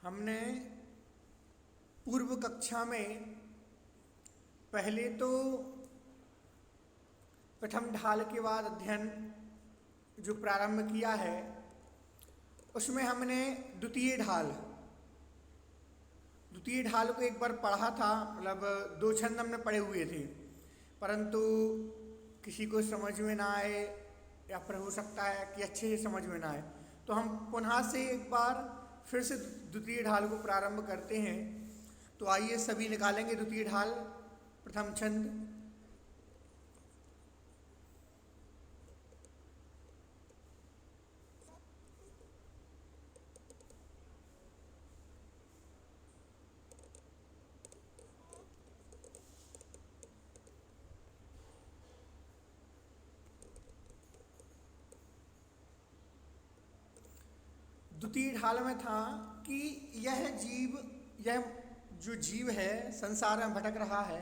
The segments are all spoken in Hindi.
हमने पूर्व कक्षा में पहले तो प्रथम ढाल के बाद अध्ययन जो प्रारंभ किया है उसमें हमने द्वितीय ढाल को एक बार पढ़ा था। मतलब दो छंद हमने पढ़े हुए थे, परंतु किसी को समझ में ना आए या फिर हो सकता है कि अच्छे से समझ में ना आए, तो हम पुनः से एक बार फिर से द्वितीय ढाल को प्रारंभ करते हैं। तो आइए सभी निकालेंगे द्वितीय ढाल प्रथम छंद। द्वितीय ढाल में था कि यह जो जीव है संसार में भटक रहा है,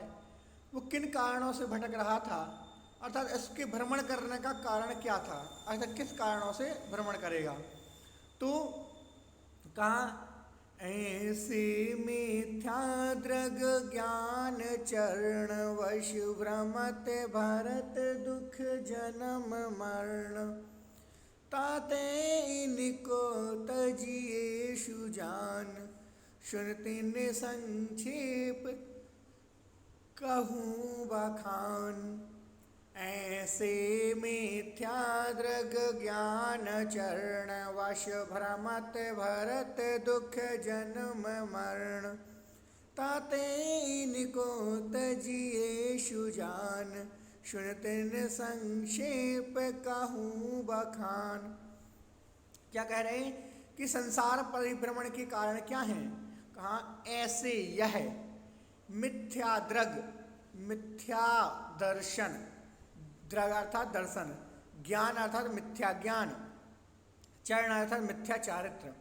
वो किन कारणों से भटक रहा था, अर्थात इसके भ्रमण करने का कारण क्या था, अर्थात किस कारणों से भ्रमण करेगा। तो कहा ऐसे मिथ्या दृग ज्ञान चरण वश भ्रमत भरत दुख जन्म मरण, ताते इनको तजिए सुजान, सुनते ने संक्षेप कहूँ बखान। ऐसे मिथ्या दृग ज्ञान चरण वश भ्रमत भरत दुख जन्म मरण, ताते इनको तजिए सुजान, सुनते न संक्षेप कहूँ बखान। क्या कह रहे हैं कि संसार परिभ्रमण के कारण क्या हैं। कहा ऐसे यह मिथ्या दृग, मिथ्या दर्शन, दृग अर्थात दर्शन, ज्ञान अर्थात मिथ्या ज्ञान, चरण अर्थात मिथ्या चारित्र।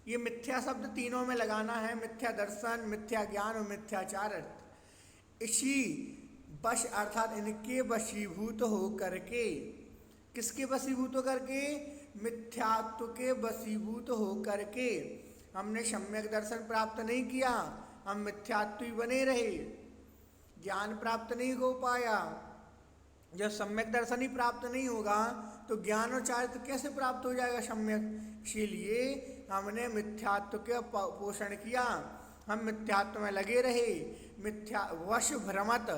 ये मिथ्या शब्द तीनों में लगाना है, मिथ्या दर्शन, मिथ्या ज्ञान और मिथ्या चारित्र। इसी वश अर्थात इनके वशीभूत हो करके, किसके वशीभूत हो करके, मिथ्यात्व के वशीभूत हो करके हमने सम्यक दर्शन प्राप्त नहीं किया, हम मिथ्यात्व ही बने रहे, ज्ञान प्राप्त नहीं हो पाया। जब सम्यक दर्शन ही प्राप्त नहीं होगा तो ज्ञान और चारित्र कैसे प्राप्त हो जाएगा सम्यक। इसीलिए हमने मिथ्यात्व के पोषण किया, हम मिथ्यात्व में लगे रहे, मिथ्या वश भ्रमत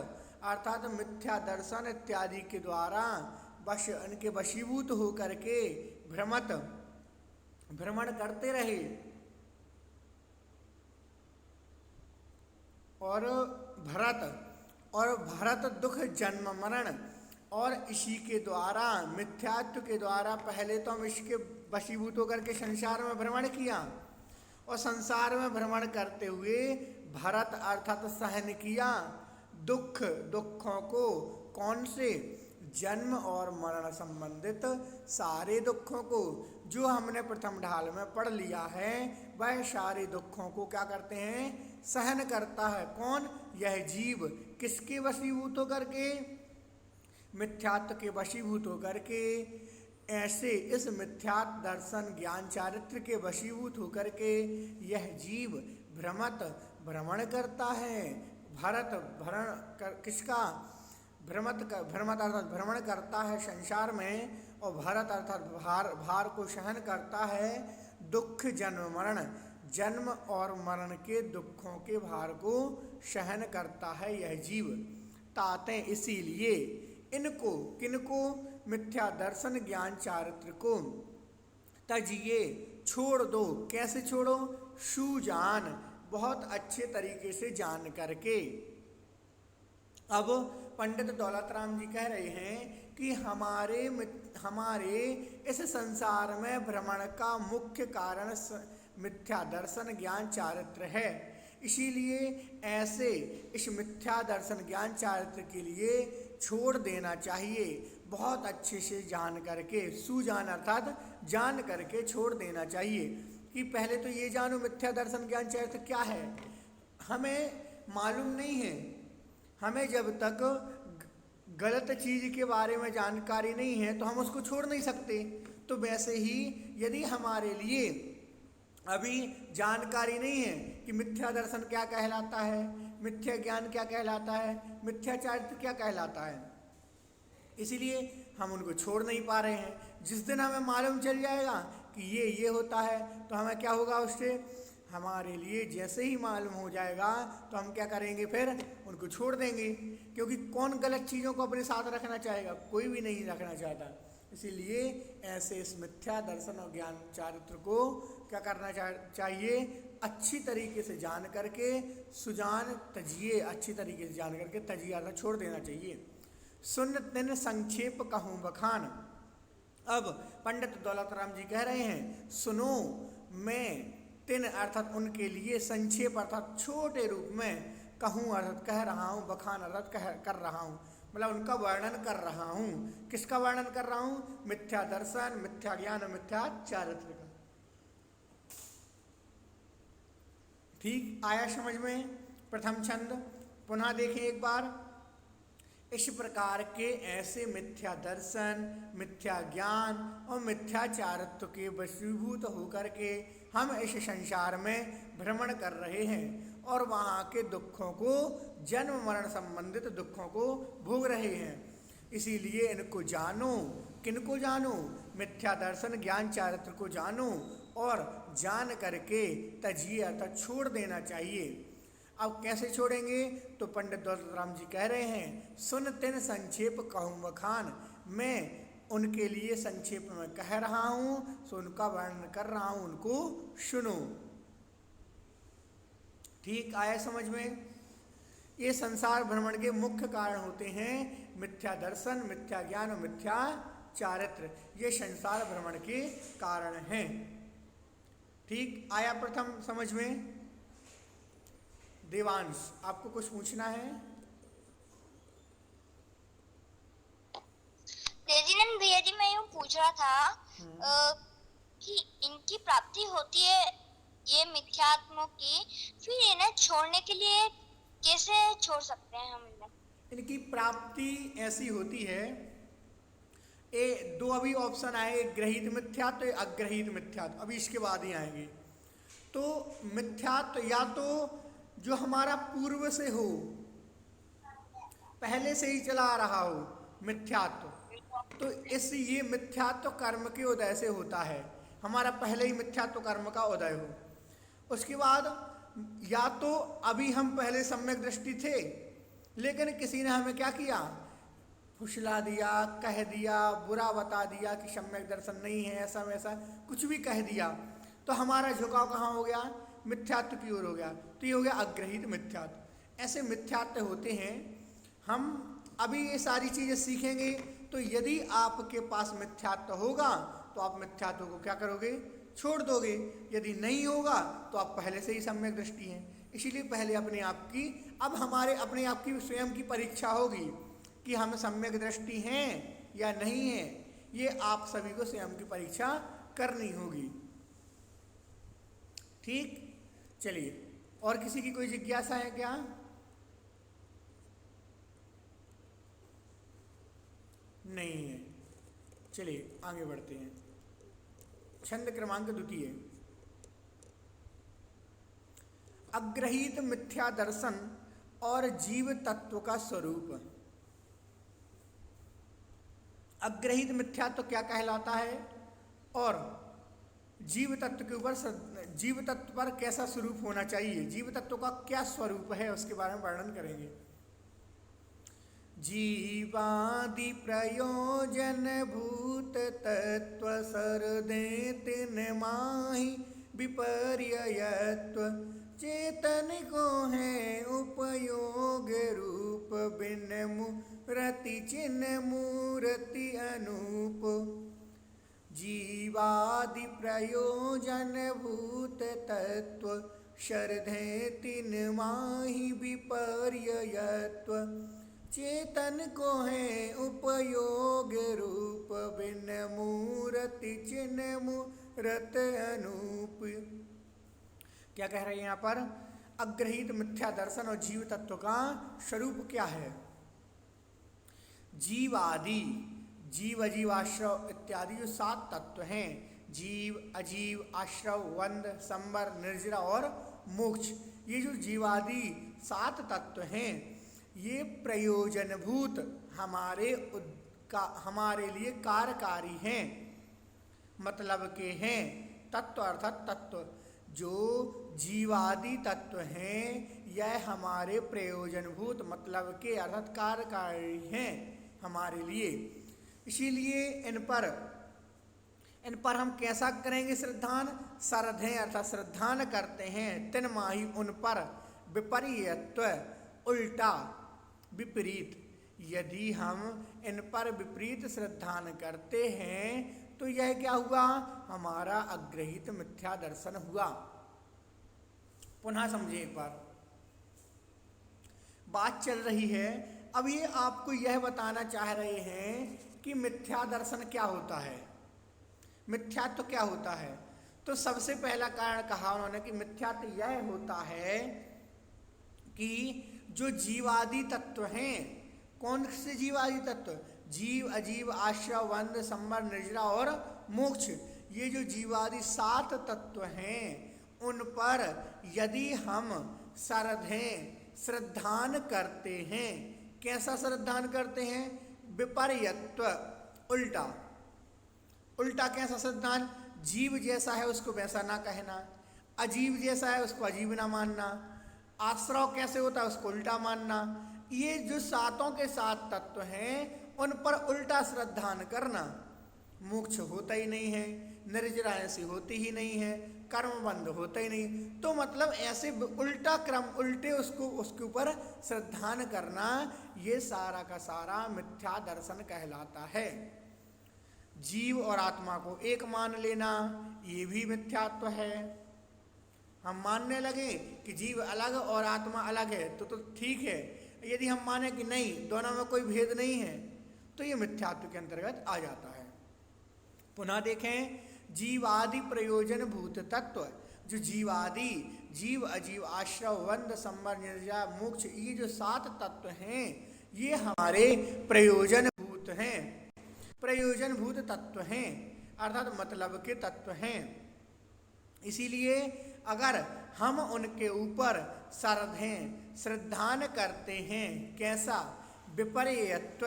अर्थात मिथ्या दर्शन इत्यादि के द्वारा वश इनके वशीभूत हो करके भ्रमत भ्रमण करते रहे और भरत दुख जन्म मरण, और इसी के द्वारा मिथ्यात्व के द्वारा पहले तो हम इसके वशीभूत होकर के संसार में भ्रमण किया, और संसार में भ्रमण करते हुए भरत अर्थात सहन किया दुखों को। कौन से, जन्म और मरण संबंधित सारे दुखों को, जो हमने प्रथम ढाल में पढ़ लिया है वह सारे दुखों को क्या करते हैं, सहन करता है। कौन, यह जीव, किसके वशीभूत होकर के, मिथ्यात्व के वशीभूत होकर के। ऐसे इस मिथ्यात्व दर्शन ज्ञान चारित्र के वशीभूत होकर के यह जीव भ्रमण करता है। भरत किसका, भ्रमत अर्थात भ्रमण करता है संसार में, और भरत अर्थात भार को सहन करता है दुख जन्म मरण, जन्म और मरण के दुखों के भार को सहन करता है यह जीव। ताते इसीलिए इनको, किनको, मिथ्या दर्शन ज्ञान चारित्र को, तजिए छोड़ दो। कैसे छोड़ो, सुजान बहुत अच्छे तरीके से जान करके। अब पंडित दौलत राम जी कह रहे हैं कि हमारे इस संसार में भ्रमण का मुख्य कारण मिथ्या दर्शन ज्ञान चारित्र है। इसीलिए ऐसे इस मिथ्या दर्शन ज्ञान चारित्र के लिए छोड़ देना चाहिए, बहुत अच्छे से जान करके, सुजान अर्थात जान करके छोड़ देना चाहिए। कि पहले तो ये जानो मिथ्या दर्शन ज्ञान चारित्र क्या है, हमें मालूम नहीं है। हमें जब तक गलत चीज़ के बारे में जानकारी नहीं है तो हम उसको छोड़ नहीं सकते। तो वैसे ही यदि हमारे लिए अभी जानकारी नहीं है कि मिथ्या दर्शन क्या कहलाता है, मिथ्या ज्ञान क्या कहलाता है, मिथ्या चारित्र क्या कहलाता है। इसीलिए हम उनको छोड़ नहीं पा रहे हैं। जिस दिन हमें मालूम चल जाएगा कि ये होता है तो हमें क्या होगा, उससे हमारे लिए जैसे ही मालूम हो जाएगा तो हम क्या करेंगे, फिर उनको छोड़ देंगे। क्योंकि कौन गलत चीज़ों को अपने साथ रखना चाहेगा, कोई भी नहीं रखना चाहता। इसीलिए ऐसे इस मिथ्या दर्शन और ज्ञान चारित्र को क्या करना चाहिए, अच्छी तरीके से जान करके सुजान तजिए, अच्छी तरीके से जान करके तजिए अर्थात छोड़ देना चाहिए। सुन तिन संक्षेप कहूँ बखान। अब पंडित दौलत राम जी कह रहे हैं, सुनो मैं तिन अर्थात उनके लिए, संक्षेप अर्थात छोटे रूप में, कहूँ अर्थात कह रहा हूँ, बखान अर्थात कर रहा हूँ, मतलब उनका वर्णन कर रहा हूँ। किसका वर्णन कर रहा हूँ, मिथ्या दर्शन, मिथ्या ज्ञान और मिथ्या चारित्र का। ठीक आया समझ में। प्रथम छंद पुनः देखें एक बार। इस प्रकार के ऐसे मिथ्या दर्शन, मिथ्या ज्ञान और मिथ्या चारित्र के वशीभूत होकर के हम इस संसार में भ्रमण कर रहे हैं और वहाँ के दुखों को, जन्म मरण संबंधित दुखों को भोग रहे हैं। इसीलिए इनको जानो। किनको जानो, मिथ्या दर्शन ज्ञान चारित्र को जानो और जान करके तजिए अर्थात छोड़ देना चाहिए। अब कैसे छोड़ेंगे, तो पंडित दौलत राम जी कह रहे हैं, सुन तिन संक्षेप कहूँ बखान। मैं उनके लिए संक्षेप में कह रहा हूँ, सो उनका वर्णन कर रहा हूँ, उनको सुनो। ठीक आया समझ में। ये संसार भ्रमण के मुख्य कारण होते हैं मिथ्या दर्शन, मिथ्या ज्ञान और मिथ्या चारित्र। ये संसार भ्रमण के कारण हैं। ठीक आया प्रथम समझ में। देवांश, आपको कुछ पूछना है? तेजीनंद भैया जी, मैं यूँ पूछ रहा था कि इनकी प्राप्ति होती है ये मिथ्यात्मों की, फिर इन्हें छोड़ने के लिए कैसे छोड़ सकते हैं हम इन्हें? इनकी प्राप्ति ऐसी होती है, दो अभी ऑप्शन आए, एक ग्रहित मिथ्यात्व, एक अग्रहित मिथ्यात्व, अभी इसके बाद ही आएंगे। तो मिथ्यात्व या तो जो हमारा पूर्व से हो, पहले से ही चला आ रहा हो मिथ्यात्व, तो इस ये मिथ्यात्व कर्म के उदय से होता है, हमारा पहले ही मिथ्यात्व कर्म का उदय हो। उसके बाद या तो अभी हम पहले सम्यक दृष्टि थे, लेकिन किसी ने हमें क्या किया, फुसला दिया, कह दिया, बुरा बता दिया कि सम्यक दर्शन नहीं है, ऐसा वैसा कुछ भी कह दिया, तो हमारा झुकाव कहाँ हो गया, मिथ्यात्व की ओर हो गया। तो ये हो गया अग्रहित मिथ्यात्व। ऐसे मिथ्यात्व होते हैं। हम अभी ये सारी चीज़ें सीखेंगे, तो यदि आपके पास मिथ्यात्व होगा तो आप मिथ्यात्व को क्या करोगे, छोड़ दोगे। यदि नहीं होगा तो आप पहले से ही सम्यक दृष्टि हैं। इसीलिए पहले अपने आप की, अब हमारे अपने आप की स्वयं की परीक्षा होगी कि हम सम्यक दृष्टि हैं या नहीं हैं। ये आप सभी को स्वयं की परीक्षा करनी होगी। ठीक, चलिए, और किसी की कोई जिज्ञासा है क्या? नहीं है। चलिए आगे बढ़ते हैं। छंद क्रमांक द्वितीय। अग्रहित मिथ्या दर्शन और जीव तत्व का स्वरूप। अग्रहित मिथ्या तो क्या कहलाता है और जीव तत्व के ऊपर, जीव तत्व पर कैसा स्वरूप होना चाहिए, जीव तत्व का क्या स्वरूप है, उसके बारे में वर्णन करेंगे। जीवादि प्रयोजन भूत तत्व सरदे तिन माहि विपर्ययत्व, चेतन को है उपयोग रूप, बिन मूर्ति चिन्ह मूर्ति अनूप। जीवादि प्रयोजन भूत तत्व शरधे तिन माहि विपर्ययत्व, चेतन को है उपयोग रूप, बिन मूर्ति चिन्ह मूर्त अनूप। क्या कह रहे हैं यहाँ पर, अग्रहित मिथ्या दर्शन और जीव तत्व का स्वरूप क्या है। जीव आदि, जीव अजीवाश्रव इत्यादि जो 7 तत्व हैं, जीव, अजीव, आश्रव, वंद, संवर, निर्जरा और मोक्ष। ये जो जीवादि 7 तत्व हैं ये प्रयोजनभूत हमारे लिए कार्यकारी हैं, मतलब के हैं। तत्व अर्थात तत्व, जो जीवादि तत्व हैं यह हमारे प्रयोजनभूत मतलब के अर्थात कार्यकारी हैं हमारे लिए। इसीलिए इन पर हम कैसा करेंगे श्रद्धान? श्रद्धें अर्थात श्रद्धान करते हैं। तिनमाही उन पर विपर्ययत्व उल्टा विपरीत। यदि हम इन पर विपरीत श्रद्धान करते हैं तो यह क्या हुआ? हमारा अग्रहित मिथ्या दर्शन हुआ। पुनः समझे एक बार, बात चल रही है। अब ये आपको यह बताना चाह रहे हैं कि मिथ्या दर्शन क्या होता है, मिथ्यात्व क्या होता है। तो सबसे पहला कारण कहा उन्होंने कि मिथ्यात्व यह होता है कि जो जीवादि तत्व हैं, कौन से जीवादि तत्व? जीव, अजीव, आश्रव, वंद, संवर, निर्जरा और मोक्ष। ये जो जीवादि 7 तत्व हैं उन पर यदि हम श्रद्धान करते हैं, कैसा श्रद्धान करते हैं? विपर्ययत्व उल्टा। उल्टा कैसा श्रद्धान? जीव जैसा है उसको वैसा ना कहना, अजीव जैसा है उसको अजीब ना मानना, आश्रव कैसे होता है उसको उल्टा मानना। ये जो 7 के 7 तत्व हैं उन पर उल्टा श्रद्धान करना। मोक्ष होता ही नहीं है, निर्जरा ऐसी होती ही नहीं है, कर्म बंध होता ही नहीं। तो मतलब ऐसे उल्टा क्रम, उल्टे उसके ऊपर श्रद्धान करना, ये सारा का सारा मिथ्या दर्शन कहलाता है। जीव और आत्मा को एक मान लेना ये भी मिथ्यात्व है। हम मानने लगे कि जीव अलग और आत्मा अलग है तो ठीक है। यदि हम माने कि नहीं, दोनों में कोई भेद नहीं है, तो ये मिथ्यात्व के अंतर्गत आ जाता है। पुनः देखें, जीवादि प्रयोजन भूत तत्व, जो जीवादि जीव, अजीव, आश्रव, वंद, संवर, निर्जरा, मोक्ष, ये जो 7 तत्व हैं ये हमारे प्रयोजन भूत हैं, प्रयोजन भूत तत्व हैं अर्थात मतलब के तत्व हैं। इसीलिए अगर हम उनके ऊपर श्रद्धान करते हैं, कैसा? विपर्ययत्व।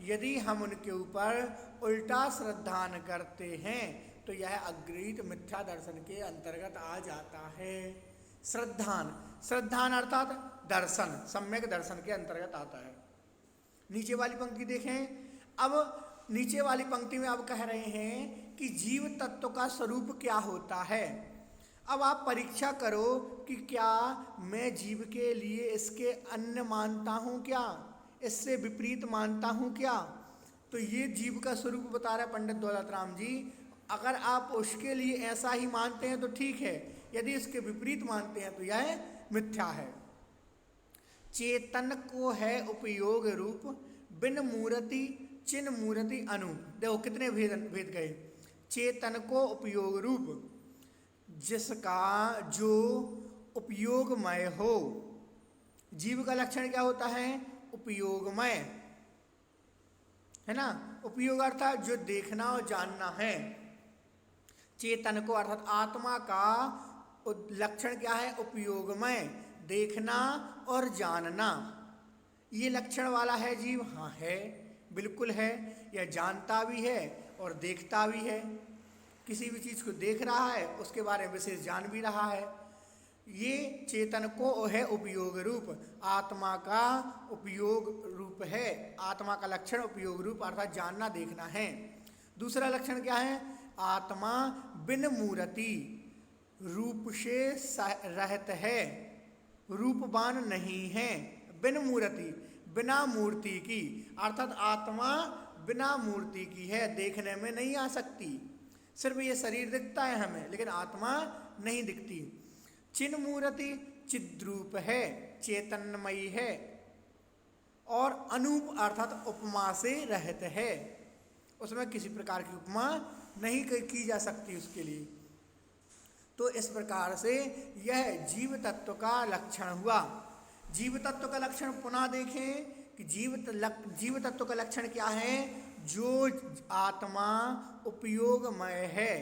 यदि हम उनके ऊपर उल्टा श्रद्धान करते हैं तो यह अग्रहित मिथ्या दर्शन के अंतर्गत आ जाता है। श्रद्धान अर्थात दर्शन, सम्यक दर्शन के अंतर्गत आता है। नीचे वाली पंक्ति देखें। अब नीचे वाली पंक्ति में अब कह रहे हैं कि जीव तत्व का स्वरूप क्या होता है। अब आप परीक्षा करो कि क्या मैं जीव के लिए इसके अन्य मानता हूँ, क्या इससे विपरीत मानता हूँ क्या? तो ये जीव का स्वरूप बता रहे पंडित दौलत राम जी। अगर आप उसके लिए ऐसा ही मानते हैं तो ठीक है, यदि इसके विपरीत मानते हैं तो यह मिथ्या है। चेतन को है उपयोग रूप, बिन मूर्ति चिन्ह मूर्ति अनूप। देखो कितने भेद गए। चेतन को उपयोग रूप, जिसका जो उपयोगमय हो। जीव का लक्षण क्या होता है? उपयोगमय, है ना। उपयोग अर्थात जो देखना और जानना है। चेतन को अर्थात आत्मा का लक्षण क्या है? उपयोगमय, देखना और जानना। ये लक्षण वाला है जीव? हाँ है, बिल्कुल है। यह जानता भी है और देखता भी है। किसी भी चीज़ को देख रहा है, उसके बारे में विशेष जान भी रहा है। ये चेतन को है उपयोग रूप, आत्मा का उपयोग रूप है। आत्मा का लक्षण उपयोग रूप अर्थात जानना देखना है। दूसरा लक्षण क्या है? आत्मा बिन मूर्ति रूप से रहत है, रूपवान नहीं है। बिन मूर्ति, बिना मूर्ति की, अर्थात आत्मा बिना मूर्ति की है, देखने में नहीं आ सकती। सिर्फ ये शरीर दिखता है हमें, लेकिन आत्मा नहीं दिखती। चिन्ह मूर्ति चिद्रूप है, चेतनमयी है। और अनूप अर्थात उपमा से रहित है, उसमें किसी प्रकार की उपमा नहीं की जा सकती उसके लिए। तो इस प्रकार से यह जीव तत्व का लक्षण हुआ। जीव तत्व का लक्षण पुनः देखें कि जीव तत्व का लक्षण क्या है? जो आत्मा उपयोगमय है,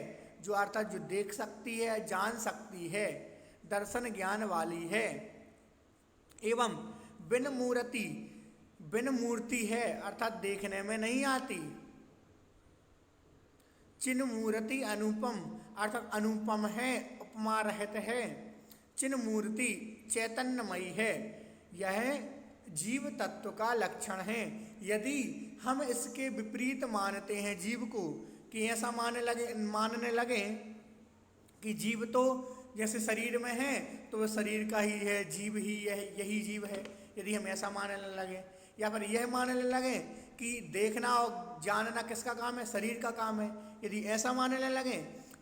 जो अर्थात जो देख सकती है, जान सकती है, दर्शन ज्ञान वाली है। एवं बिन मूर्ति, बिन मूर्ति है अर्थात देखने में नहीं आती। चिन्ह मूर्ति अनुपम अर्थात अनुपम है, उपमा रहित है। चिन्ह मूर्ति चैतन्यमयी है। यह जीव तत्व का लक्षण है। यदि हम इसके विपरीत मानते हैं जीव को, कि ऐसा मानने लगे कि जीव तो जैसे शरीर में है तो वह शरीर का ही है, जीव ही यही जीव है, यदि हम ऐसा मानने लगे, या फिर यह मानने लगे कि देखना और जानना किसका काम है, शरीर का काम है, यदि ऐसा मानने लगे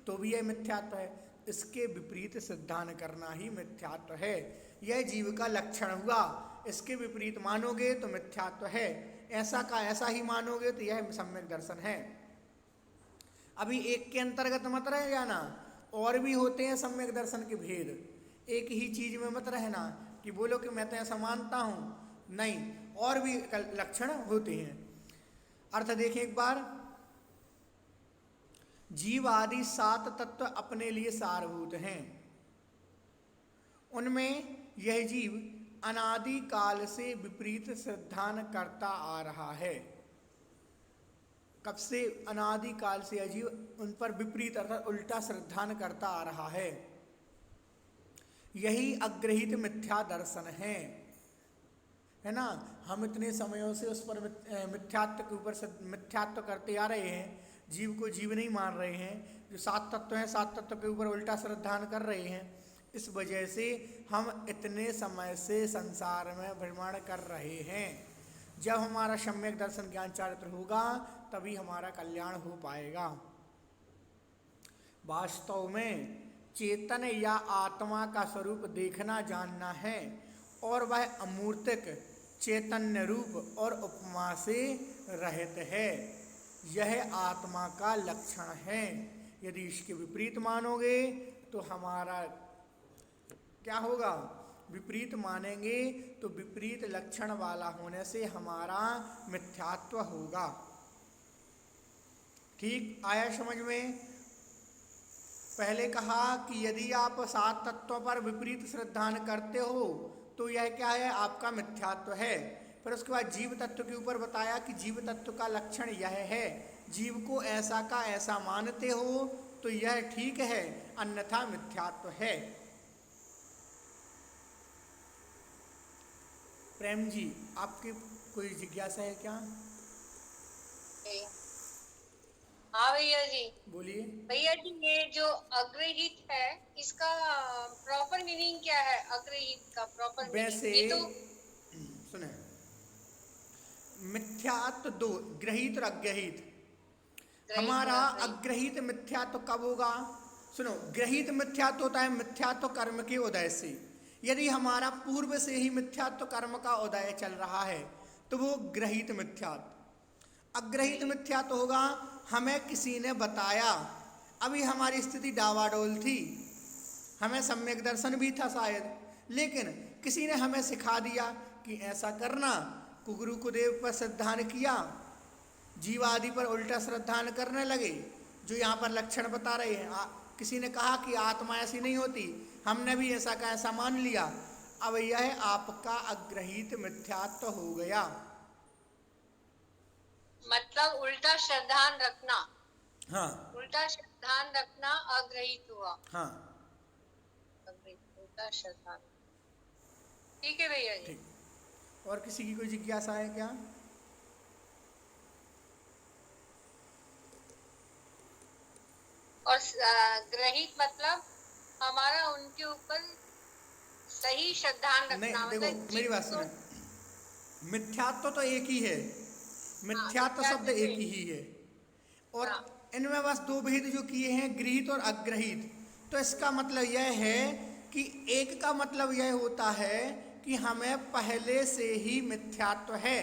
तो भी यह मिथ्यात्व है। इसके विपरीत सिद्धांत करना ही मिथ्यात्व है। यह जीव का लक्षण हुआ। इसके विपरीत मानोगे तो मिथ्यात्व है, ऐसा का ऐसा ही मानोगे तो यह सम्यक दर्शन है। अभी एक के अंतर्गत मत रह जाना, और भी होते हैं सम्यक दर्शन के भेद। एक ही चीज में मत रहना कि बोलो कि मैं तो ऐसा मानता हूं, नहीं, और भी लक्षण होते हैं। अर्थ देखें एक बार। जीव आदि 7 तत्व अपने लिए सारभूत हैं। उनमें यह जीव अनादि काल से विपरीत श्रद्धान करता आ रहा है। कब से? अनादि काल से यह जीव उन पर विपरीत अर्थात उल्टा श्रद्धान करता आ रहा है। यही अग्रहित मिथ्या दर्शन है ना। हम इतने समयों से उस पर मिथ्यात्व के ऊपर मिथ्यात्व करते आ रहे हैं, जीव को जीव नहीं मान रहे हैं। जो 7 तत्व हैं, 7 तत्व के ऊपर उल्टा श्रद्धान कर रहे हैं। इस वजह से हम इतने समय से संसार में भ्रमण कर रहे हैं। जब हमारा सम्यक दर्शन ज्ञान चारित्र होगा तभी हमारा कल्याण हो पाएगा। वास्तव में चेतन या आत्मा का स्वरूप देखना जानना है, और वह अमूर्तिक चैतन्य रूप और उपमा से रहित है। यह आत्मा का लक्षण है। यदि इसके विपरीत मानोगे तो हमारा क्या होगा? विपरीत मानेंगे तो विपरीत लक्षण वाला होने से हमारा मिथ्यात्व होगा। ठीक आया समझ में? पहले कहा कि यदि आप 7 तत्वों पर विपरीत श्रद्धान करते हो तो यह क्या है? आपका मिथ्यात्व है। फिर उसके बाद जीव तत्व के ऊपर बताया कि जीव तत्व का लक्षण यह है। जीव को ऐसा का ऐसा मानते हो तो यह ठीक है, अन्यथा मिथ्यात्व है। प्रेम जी, आपकी कोई जिज्ञासा है क्या? हाँ भैया जी। बोलिए। भैया जी, ये जो अग्रहित है इसका प्रॉपर मीनिंग क्या है? अग्रहित का प्रॉपर वैसे ये तो सुने, मिथ्यात्व 2, ग्रहित और अग्रहित। हमारा अग्रहित मिथ्यात्व कब होगा? सुनो, ग्रहित मिथ्यात्व होता है मिथ्यात्व कर्म के उदय से। यदि हमारा पूर्व से ही मिथ्यात्व कर्म का उदय चल रहा है तो वो ग्रहित मिथ्यात्व। अग्रहित मिथ्यात्व होगा हमें किसी ने बताया, अभी हमारी स्थिति डावाडोल थी, हमें सम्यक दर्शन भी था शायद, लेकिन किसी ने हमें सिखा दिया कि ऐसा करना, कुगुरु कुदेव पर श्रद्धान किया, जीव आदि पर उल्टा श्रद्धान करने लगे, जो यहाँ पर लक्षण बता रहे हैं। किसी ने कहा कि आत्मा ऐसी नहीं होती, हमने भी ऐसा का ऐसा मान लिया। अब यह आपका अग्रहित मिथ्यात्व हो गया। मतलब उल्टा श्रद्धान रखना। हाँ, उल्टा श्रद्धान रखना अग्रहित हुआ। हाँ, उल्टा श्रद्धान। ठीक है भैया जी। ठीक। और किसी की कोई जिज्ञासा है क्या? और ग्रहित मतलब हमारा उनके ऊपर सही श्रद्धान रखना। नहीं, देखो मतलब मेरी बात सुनो, मिथ्यात्व तो एक ही है, मिथ्यात्व शब्द एक ही है, और इनमें बस 2 भेद जो किए हैं, गृहीत और अग्रहित। तो इसका मतलब यह है कि एक का मतलब यह होता है कि हमें पहले से ही मिथ्यात्व है,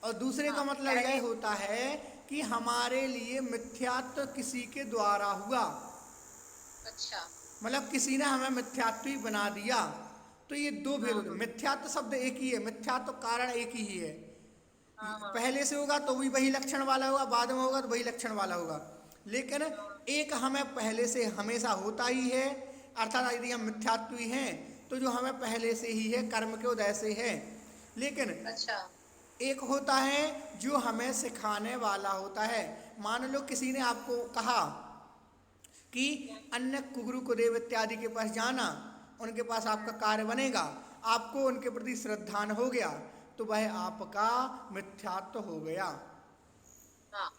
और दूसरे का मतलब यह होता है कि हमारे लिए मिथ्यात्व किसी के द्वारा हुआ। अच्छा, मतलब किसी ने हमें मिथ्यात्वी बना दिया। तो ये 2 भेद होते हैं। मिथ्यात्व शब्द एक ही है, मिथ्यात्व कारण एक ही है। पहले से होगा तो भी वही लक्षण वाला होगा, बाद में होगा तो वही लक्षण वाला होगा। लेकिन एक हमें पहले से हमेशा होता ही है, अर्थात यदि हम मिथ्यात्वी हैं तो जो हमें पहले से ही है, कर्म के उदय से है। लेकिन अच्छा। एक होता है जो हमें सिखाने वाला होता है। मान लो किसी ने आपको कहा कि अन्य कुगुरु कुदेव इत्यादि के पास जाना, उनके पास आपका कार्य बनेगा, आपको उनके प्रति श्रद्धान हो गया, तो वह आपका मिथ्यात्व हो गया। हाँ,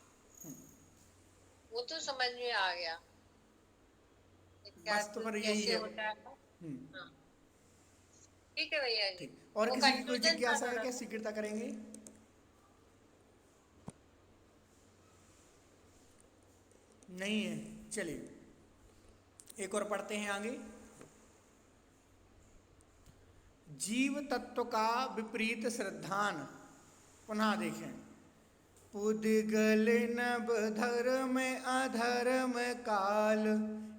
वो तो समझ में आ गया बस तो पर यही कैसे है। होता है। हाँ, ठीक है भैया जी। ठीक, और वो किसी की कोई कंफ्यूजन था जिज्ञासा है थोड़ा क्या? सा। स्वीकृता करेंगे? नहीं है, चलिए एक और पढ़ते हैं आगे। जीव तत्व का विपरीत श्रद्धान। पुनः देखें, पुद्गल नभ धर्म अधर्म काल,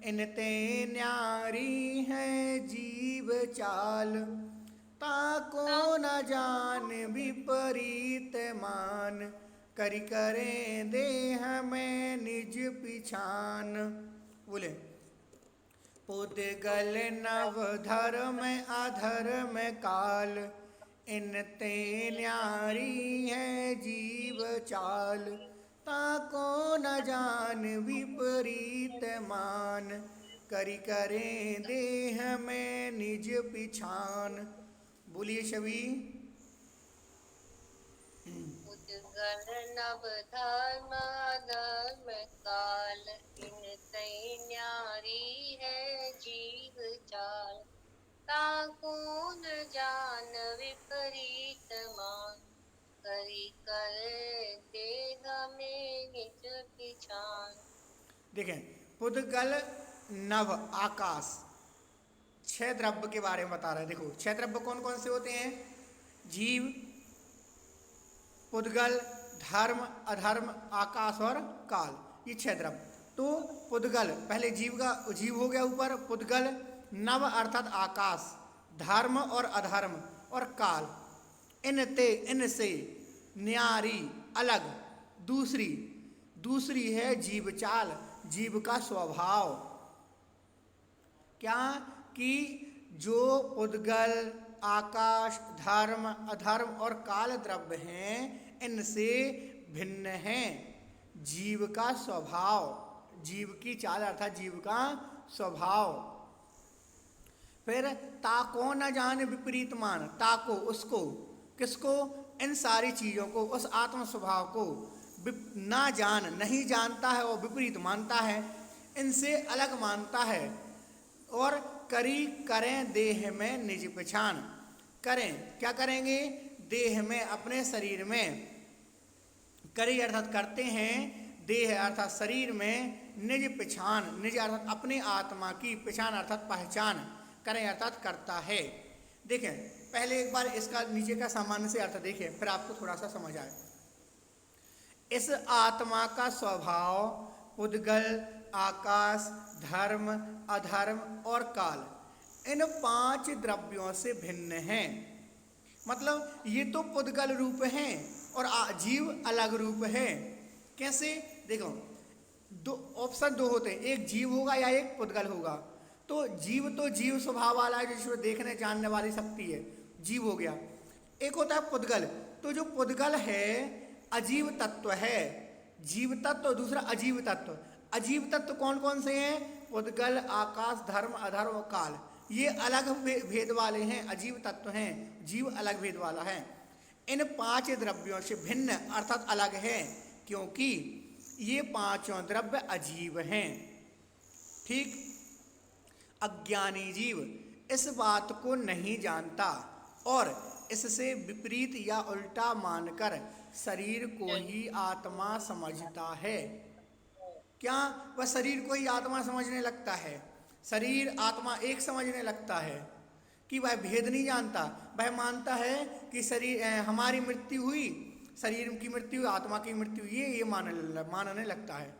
इनते न्यारी है जीव चाल, ताको न जान विपरीत मान, करि करें देह में निज पिछान। बोले, पुद्गल नव धर्म अधर्म काल, इनते न्यारी है जीव चाल, ताको न जान विपरीत मान, करि करें देह में निज पिछान। बोलिए सभी। उद्गल नव धर्म धर्म काल, इनते न्यारी है जीव चाल, ताको न जान विपरीत मान, करि करे देह में निज पिछान। देखें, पुद्गल नभ आकाश, 6 द्रव्य के बारे में बता रहे हैं। देखो 6 द्रव्य कौन कौन से होते हैं? जीव, पुद्गल, धर्म, अधर्म, आकाश और काल, ये 6 द्रव्य। तो पुद्गल पहले जीव हो गया ऊपर, पुद्गल, नव अर्थात आकाश, धर्म और अधर्म और काल, इनसे न्यारी अलग, दूसरी है जीव चाल, जीव का स्वभाव। क्या कि जो पुद्गल, आकाश, धर्म, अधर्म और काल द्रव्य हैं, इनसे भिन्न हैं जीव का स्वभाव, जीव की चाल अर्थात जीव का स्वभाव। फिर ताको न जाने विपरीत मान, ताको उसको, किसको? इन सारी चीजों को, उस आत्म स्वभाव को ना जान, नहीं जानता है और विपरीत मानता है, इनसे अलग मानता है। और करें देह में निज पहचान, करें क्या करेंगे? देह में, अपने शरीर में, करी अर्थात करते हैं, देह अर्थात शरीर में, निज पहचान, निज अर्थात अपनी आत्मा की, पहचान अर्थात पहचान, करें अर्थात करता है। देखें पहले एक बार इसका नीचे का सामान्य से अर्थ देखें, फिर आपको थोड़ा सा समझ आए। इस आत्मा का स्वभाव पुद्गल, आकाश, धर्म, अधर्म और काल, इन 5 द्रव्यों से भिन्न है। मतलब ये तो पुद्गल रूप हैं और जीव अलग रूप है। कैसे? देखो ऑप्शन 2 होते हैं, एक जीव होगा या एक पुद्गल होगा। तो जीव स्वभाव वाला है, जिसमें देखने जानने वाली शक्ति है, जीव हो गया। एक होता है पुद्गल, तो जो पुद्गल है अजीव तत्व है, जीव तत्व, दूसरा अजीव तत्व। अजीव तत्व कौन कौन से हैं? पुद्गल, आकाश, धर्म, अधर्म, काल, ये अलग भेद वाले हैं, अजीव तत्व हैं, जीव अलग भेद वाला है। इन 5 द्रव्यों से भिन्न अर्थात अलग है, क्योंकि ये 5 द्रव्य अजीव हैं। ठीक? अज्ञानी जीव इस बात को नहीं जानता और इससे विपरीत या उल्टा मानकर शरीर को ही आत्मा समझता है। क्या? वह शरीर को ही आत्मा समझने लगता है, शरीर आत्मा एक समझने लगता है, कि वह भेद नहीं जानता। वह मानता है कि शरीर, हमारी मृत्यु हुई, शरीर की मृत्यु, आत्मा की मृत्यु, ये मानने लगता है।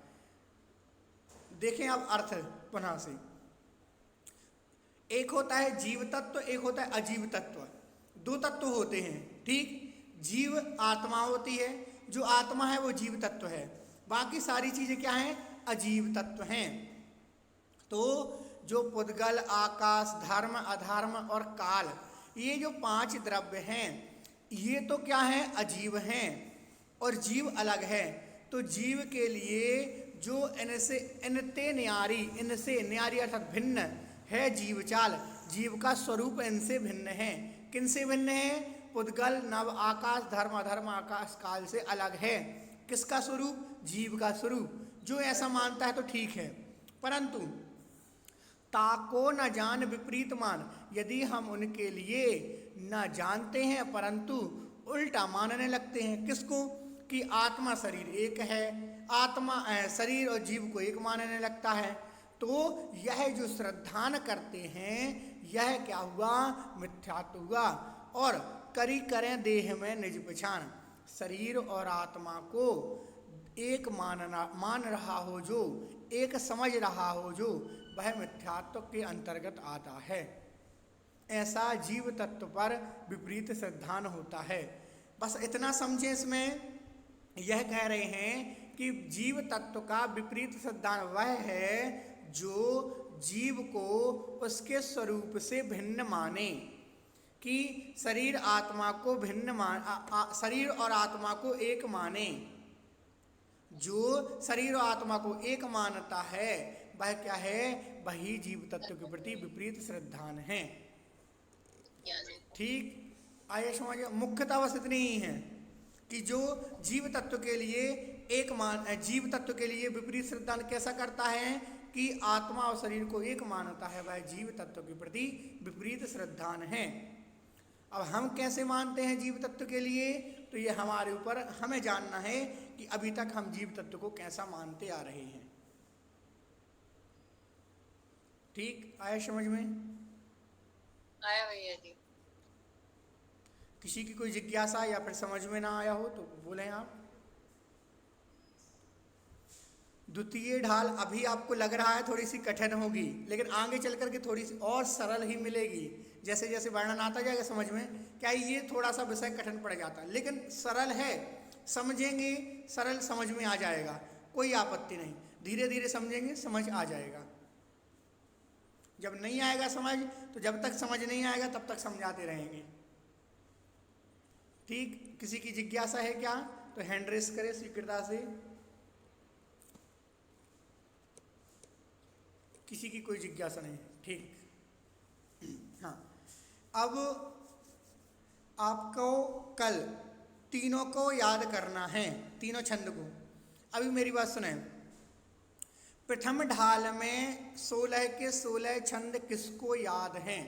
देखें अब अर्थ पुनः से, एक होता है जीव तत्व, एक होता है अजीव तत्व, 2 तत्व होते हैं। ठीक? जीव आत्मा होती है, जो आत्मा है वो जीव तत्व है, बाकी सारी चीजें क्या हैं? अजीव तत्व हैं। तो जो पुद्गल, आकाश, धर्म, अधर्म और काल, ये जो 5 द्रव्य हैं, ये तो क्या है, अजीव हैं और जीव अलग है। तो जीव के लिए जो इनते न्यारी, इनसे न्यारी अर्थात भिन्न है जीव चाल, जीव का स्वरूप इनसे भिन्न है। किनसे भिन्न है? पुद्गल, नव, आकाश, धर्म, अधर्म, आकाश, काल से अलग है। किसका स्वरूप? जीव का स्वरूप। जो ऐसा मानता है तो ठीक है, परंतु ताको न जान विपरीत मान, यदि हम उनके लिए न जानते हैं परंतु उल्टा मानने लगते हैं। किसको? कि आत्मा शरीर एक है, आत्मा शरीर और जीव को एक मानने लगता है। तो यह जो श्रद्धान करते हैं, यह क्या हुआ? मिथ्यात्व हुआ। और करी करें देह में निज पहचान, शरीर और आत्मा को एक मान रहा हो जो, एक समझ रहा हो जो, वह मिथ्यात्व के अंतर्गत आता है। ऐसा जीव तत्व पर विपरीत श्रद्धान होता है। बस इतना समझे। इसमें यह कह रहे हैं कि जीव तत्व का विपरीत श्रद्धान वह है जो जीव को उसके स्वरूप से भिन्न माने, कि शरीर आत्मा को भिन्न शरीर और आत्मा को एक माने। जो शरीर और आत्मा को एक मानता है वह क्या है? वही जीव तत्व के प्रति विपरीत श्रद्धान है। ठीक, आइए समझिए। मुख्यतः बस इतनी ही है कि जो जीव तत्व के लिए जीव तत्व के लिए विपरीत श्रद्धान कैसा करता है कि आत्मा और शरीर को एक मानता है, वह जीव तत्व के प्रति विपरीत श्रद्धान है। अब हम कैसे मानते हैं जीव तत्व के लिए? तो ये हमारे ऊपर, हमें जानना है कि अभी तक हम जीव तत्व को कैसा मानते आ रहे हैं। ठीक, आया समझ में? आया भैया जी। किसी की कोई जिज्ञासा या फिर समझ में ना आया हो तो बोलें आप। द्वितीय ढाल अभी आपको लग रहा है थोड़ी सी कठिन होगी, लेकिन आगे चल करके थोड़ी सी और सरल ही मिलेगी। जैसे जैसे वर्णन आता जाएगा समझ में, क्या ये थोड़ा सा विषय कठिन पड़ जाता है, लेकिन सरल है, समझेंगे सरल समझ में आ जाएगा, कोई आपत्ति नहीं। धीरे धीरे समझेंगे समझ आ जाएगा। जब नहीं आएगा समझ, तो जब तक समझ नहीं आएगा तब तक समझाते रहेंगे। ठीक, किसी की जिज्ञासा है क्या? तो हैंड रेस करें शीघ्रता से। किसी की कोई जिज्ञासा नहीं, ठीक। हाँ, अब आपको कल तीनों को याद करना है, तीनों छंद को। अभी मेरी बात सुने। प्रथम ढाल में 16 के 16 छंद किसको याद हैं?